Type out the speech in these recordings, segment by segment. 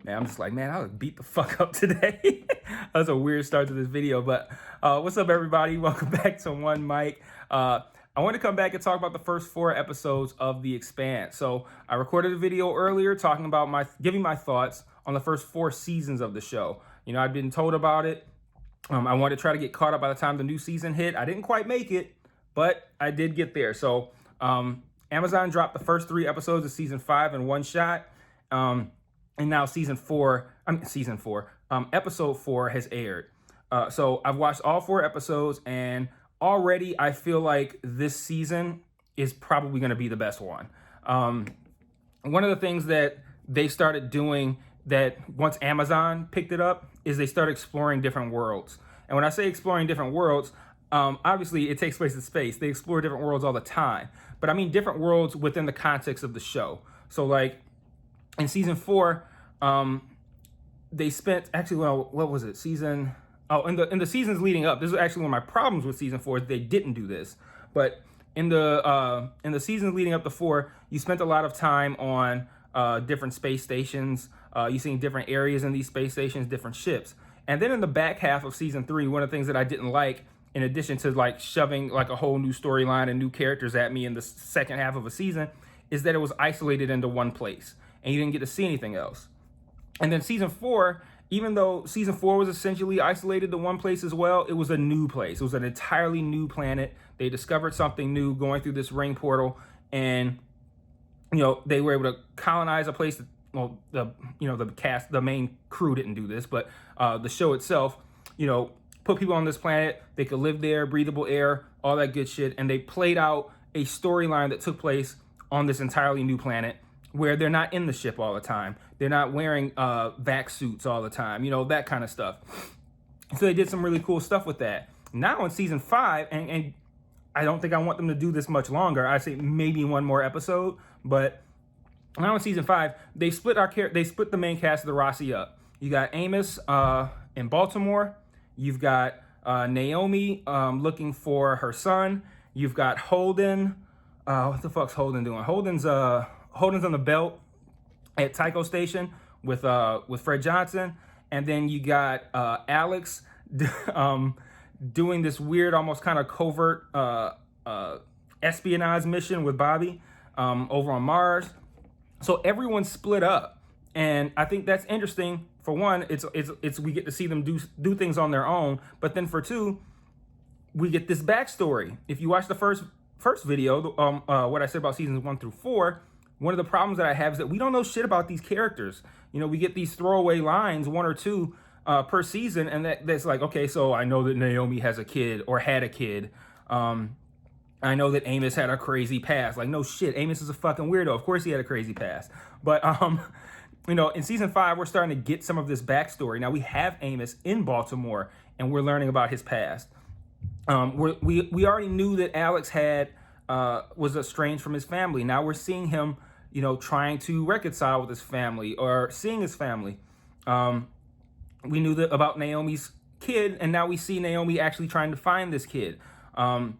Man, I'm just like, man, I was beat the fuck up today. That's a weird start to this video, but what's up, everybody? Welcome back to One Mic. I want to come back and talk about the first 4 episodes of The Expanse. So I recorded a video earlier talking about giving my thoughts on the first 4 seasons of the show. You know, I'd been told about it. I wanted to try to get caught up by the time the new season hit. I didn't quite make it, but I did get there. So Amazon dropped the first 3 episodes of season 5 in one shot. And now episode 4 has aired. So I've watched all 4 episodes, and already I feel like this season is probably going to be the best one. One of the things that they started doing that once Amazon picked it up is they started exploring different worlds. And when I say exploring different worlds, obviously it takes place in space. They explore different worlds all the time, but I mean different worlds within the context of the show. So like in season 4, they spent what was it? In the seasons leading up, this is actually one of my problems with season 4 is they didn't do this. But in the seasons leading up to 4, you spent a lot of time on different space stations. You seen different areas in these space stations, different ships. And then in the back half of season 3, one of the things that I didn't like, in addition to like shoving like a whole new storyline and new characters at me in the second half of a season, is that it was isolated into one place and you didn't get to see anything else. And then season 4, even though season 4 was essentially isolated to one place as well, it was a new place. It was an entirely new planet. They discovered something new going through this ring portal, and you know they were able to colonize a place that, well, the main crew didn't do this, but the show itself, you know, put people on this planet. They could live there, breathable air, all that good shit, and they played out a storyline that took place on this entirely new planet, where they're not in the ship all the time. They're not wearing vac suits all the time, you know, that kind of stuff. So they did some really cool stuff with that. Now in season 5, and I don't think I want them to do this much longer. I say maybe one more episode, but now in season 5, they split the main cast of the Rossi up. You got Amos in Baltimore. You've got Naomi looking for her son. You've got Holden. What the fuck's Holden doing? Holden's on the belt at Tycho Station with Fred Johnson, and then you got Alex doing this weird, almost kind of covert espionage mission with Bobby over on Mars. So everyone's split up, and I think that's interesting. For one, it's we get to see them do things on their own, but then for 2, we get this backstory. If you watch the first video, what I said about seasons 1 through 4. One of the problems that I have is that we don't know shit about these characters. You know, we get these throwaway lines, 1 or 2 per season, and that's like, okay, so I know that Naomi has a kid or had a kid. I know that Amos had a crazy past. Like, no shit, Amos is a fucking weirdo. Of course he had a crazy past. But, you know, in season 5, we're starting to get some of this backstory. Now, we have Amos in Baltimore, and we're learning about his past. We already knew that Alex was estranged from his family. Now we're seeing him, you know, trying to reconcile with his family or seeing his family. We knew that about Naomi's kid, and now we see Naomi actually trying to find this kid, and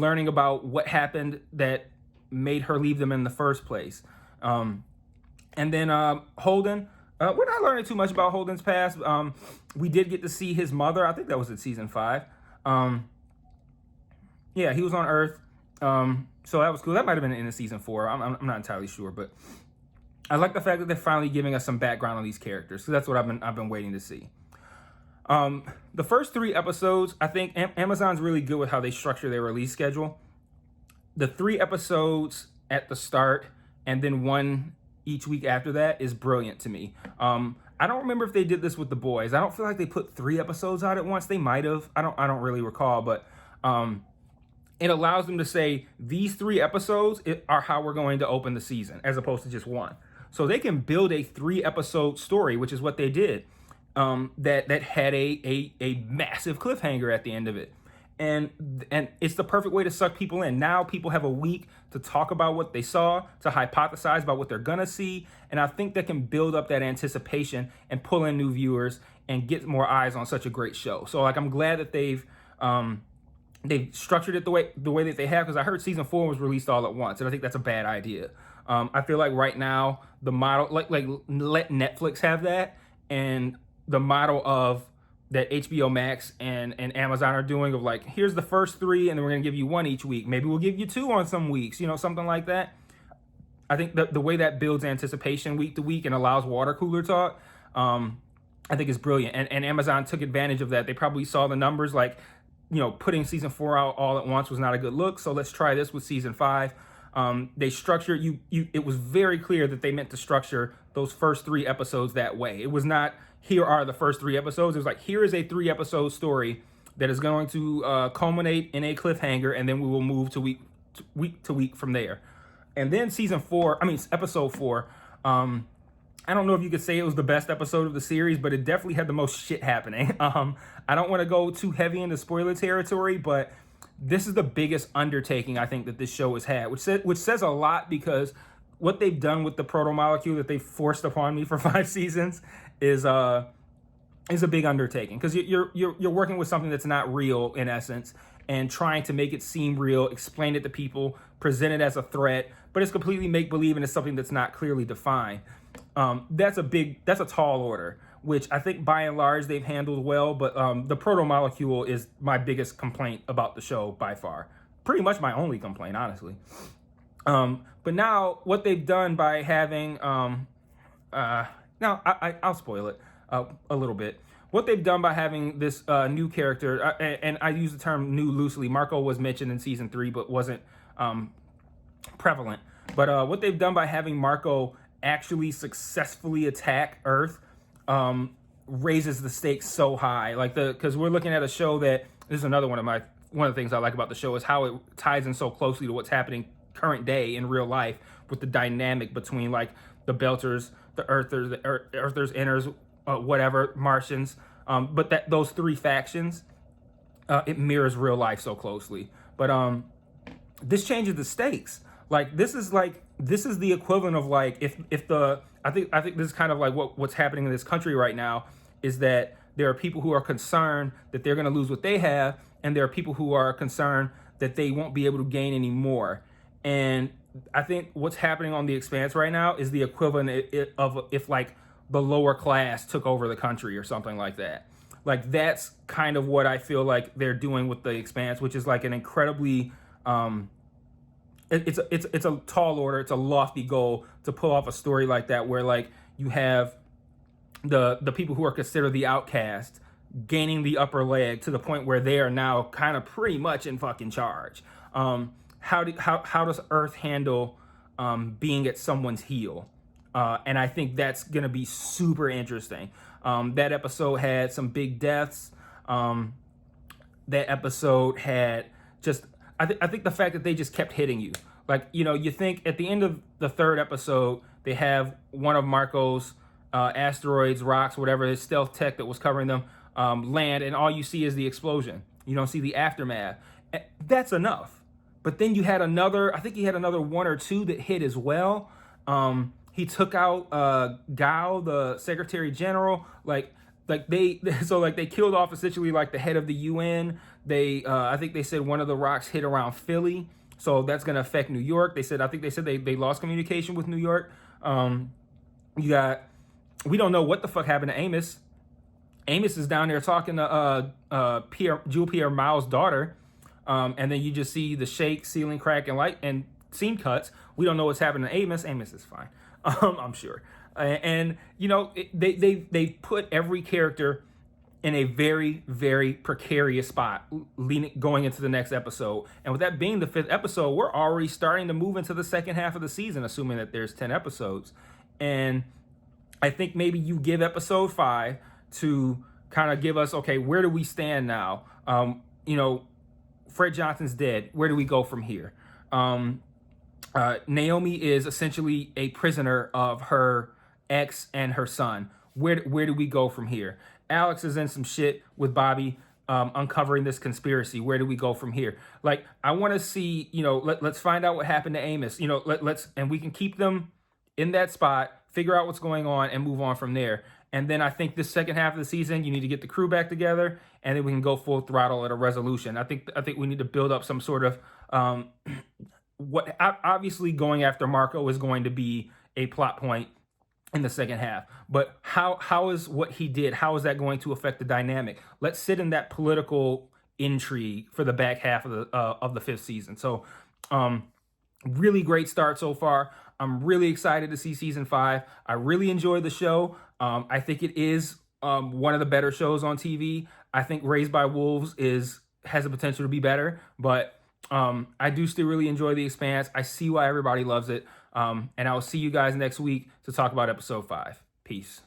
learning about what happened that made her leave them in the first place. And then Holden, we're not learning too much about Holden's past. We did get to see his mother. I think that was in season 5. Yeah, he was on Earth. So that was cool. That might have been in season 4. I'm not entirely sure, but I like the fact that they're finally giving us some background on these characters, because that's what I've been waiting to see. The first 3 episodes, I think Amazon's really good with how they structure their release schedule. The 3 episodes at the start and then 1 each week after that is brilliant to me. I don't remember if they did this with The Boys. I don't feel like they put 3 episodes out at once. They might have. I don't really recall, but it allows them to say these 3 episodes are how we're going to open the season, as opposed to just 1. So they can build a 3-episode story, which is what they did. That had a massive cliffhanger at the end of it. And it's the perfect way to suck people in. Now people have a week to talk about what they saw, to hypothesize about what they're gonna see, and I think that can build up that anticipation and pull in new viewers and get more eyes on such a great show. So like, I'm glad that they've structured it the way that they have, because I heard season 4 was released all at once, and I think that's a bad idea. I feel like right now the model, like let Netflix have that, and the model of that HBO Max and Amazon are doing of like, here's the first three, and then we're gonna give you one each week. Maybe we'll give you two on some weeks, something like that. I think the way that builds anticipation week to week and allows water cooler talk, I think is brilliant. And Amazon took advantage of that. They probably saw the numbers like, putting season 4 out all at once was not a good look. So let's try this with season 5. They structured it was very clear that they meant to structure those first 3 episodes that way. It was not, here are the first 3 episodes. It was like, here is a 3-episode story that is going to culminate in a cliffhanger, and then we will move to week to week from there. And then episode 4, I don't know if you could say it was the best episode of the series, but it definitely had the most shit happening. I don't want to go too heavy into spoiler territory, but this is the biggest undertaking I think that this show has had, which says a lot, because what they've done with the Proto Molecule that they forced upon me for 5 seasons is a big undertaking, because you're working with something that's not real in essence, and trying to make it seem real, explain it to people, present it as a threat, but it's completely make-believe and it's something that's not clearly defined. That's a tall order, which I think by and large they've handled well, but the Proto Molecule is my biggest complaint about the show by far. Pretty much my only complaint, honestly. But now what they've done by having, I'll spoil it a little bit. What they've done by having this new character, and I use the term new loosely. Marco was mentioned in season 3, but wasn't prevalent. But what they've done by having Marco actually successfully attack Earth raises the stakes so high. Because we're looking at a show that, this is another one of the things I like about the show, is how it ties in so closely to what's happening current day in real life, with the dynamic between like the Belters, the Earthers, Inners, whatever, Martians, but those 3 factions, it mirrors real life so closely. But this changes the stakes. This is the equivalent of like, I think this is kind of like what's happening in this country right now, is that there are people who are concerned that they're going to lose what they have, and there are people who are concerned that they won't be able to gain any more. And I think what's happening on the Expanse right now is the equivalent of if like the lower class took over the country or something like that. Like, that's kind of what I feel like they're doing with the Expanse, which is like an incredibly it's a tall order, it's a lofty goal to pull off a story like that, where like you have the people who are considered the outcast gaining the upper leg to the point where they are now kind of pretty much in fucking charge. How does Earth handle being at someone's heel? And I think that's going to be super interesting. That episode had some big deaths. That episode had just, I think the fact that they just kept hitting you. Like, you think at the end of the 3rd episode, they have one of Marco's asteroids, rocks, whatever, his stealth tech that was covering them, land, and all you see is the explosion. You don't see the aftermath. That's enough. But then you had I think he had another 1 or 2 that hit as well. He took out Gao, the Secretary General. They killed off essentially like the head of the UN. I think they said one of the rocks hit around Philly, so that's gonna affect New York. They said they lost communication with New York. We don't know what the fuck happened to Amos. Amos is down there talking to Jules Pierre Mao's daughter. And then you just see the shake, ceiling crack, and light and scene cuts. We don't know what's happening to Amos. Amos is fine, I'm sure. And they put every character in a very, very precarious spot, going into the next episode. And with that being the 5th episode, we're already starting to move into the second half of the season, assuming that there's 10 episodes. And I think maybe you give episode 5 to kind of give us, okay, where do we stand now? Fred Johnson's dead. Where do we go from here? Naomi is essentially a prisoner of her ex and her son. Where do we go from here? Alex is in some shit with Bobby, uncovering this conspiracy. Where do we go from here? Like, I want to see, let's find out what happened to Amos. And we can keep them in that spot, figure out what's going on, and move on from there. And then I think this second half of the season, you need to get the crew back together, and then we can go full throttle at a resolution. I think we need to build up some sort of obviously going after Marco is going to be a plot point in the second half. But how is what he did, how is that going to affect the dynamic? Let's sit in that political intrigue for the back half of the fifth season. So really great start so far. I'm really excited to see season 5. I really enjoyed the show. I think it is one of the better shows on TV. I think Raised by Wolves has the potential to be better, but I do still really enjoy The Expanse. I see why everybody loves it. And I'll see you guys next week to talk about episode 5. Peace.